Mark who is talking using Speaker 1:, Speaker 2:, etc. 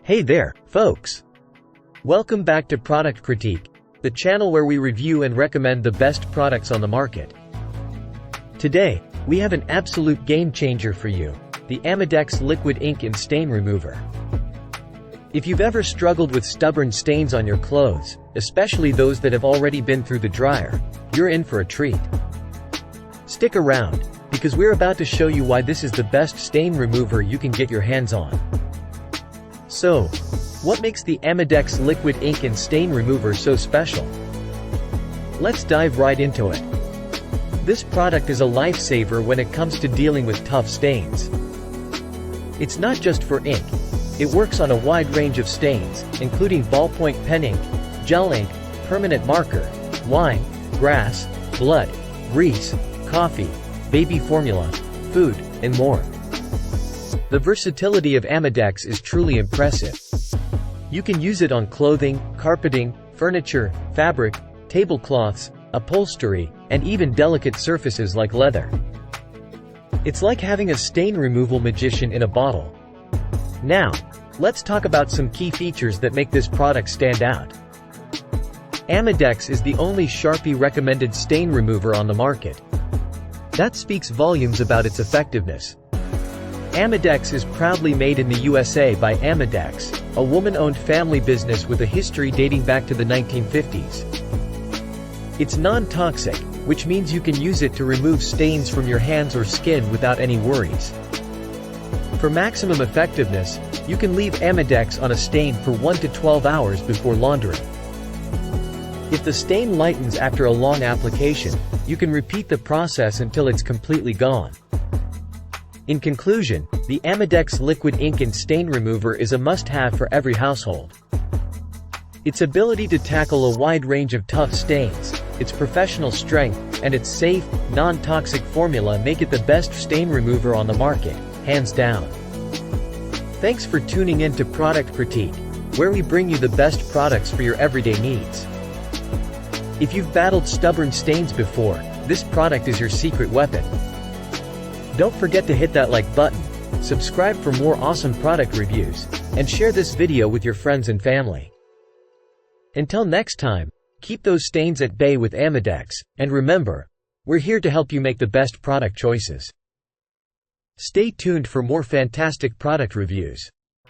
Speaker 1: Hey there, folks! Welcome back to Product Critique, the channel where we review and recommend the best products on the market. Today, we have an absolute game changer for you, the Amodex Liquid Ink and Stain Remover. If you've ever struggled with stubborn stains on your clothes, especially those that have already been through the dryer, you're in for a treat. Stick around, because we're about to show you why this is the best stain remover you can get your hands on. So, what makes the Amodex Liquid Ink and Stain Remover so special? Let's dive right into it. This product is a lifesaver when it comes to dealing with tough stains. It's not just for ink. It works on a wide range of stains, including ballpoint pen ink, gel ink, permanent marker, wine, grass, blood, grease, coffee, baby formula, food, and more. The versatility of Amodex is truly impressive. You can use it on clothing, carpeting, furniture, fabric, tablecloths, upholstery, and even delicate surfaces like leather. It's like having a stain removal magician in a bottle. Now, let's talk about some key features that make this product stand out. Amodex is the only Sharpie-recommended stain remover on the market. That speaks volumes about its effectiveness. Amodex is proudly made in the USA by Amodex, a woman-owned family business with a history dating back to the 1950s. It's non-toxic, which means you can use it to remove stains from your hands or skin without any worries. For maximum effectiveness, you can leave Amodex on a stain for 1 to 12 hours before laundering. If the stain lightens after a long application, you can repeat the process until it's completely gone. In conclusion, the Amodex Liquid Ink and Stain Remover is a must-have for every household. Its ability to tackle a wide range of tough stains, its professional strength, and its safe, non-toxic formula make it the best stain remover on the market, hands down. Thanks for tuning in to Product Critique, where we bring you the best products for your everyday needs. If you've battled stubborn stains before, this product is your secret weapon. Don't forget to hit that like button, subscribe for more awesome product reviews, and share this video with your friends and family. Until next time, keep those stains at bay with Amodex, and remember, we're here to help you make the best product choices. Stay tuned for more fantastic product reviews.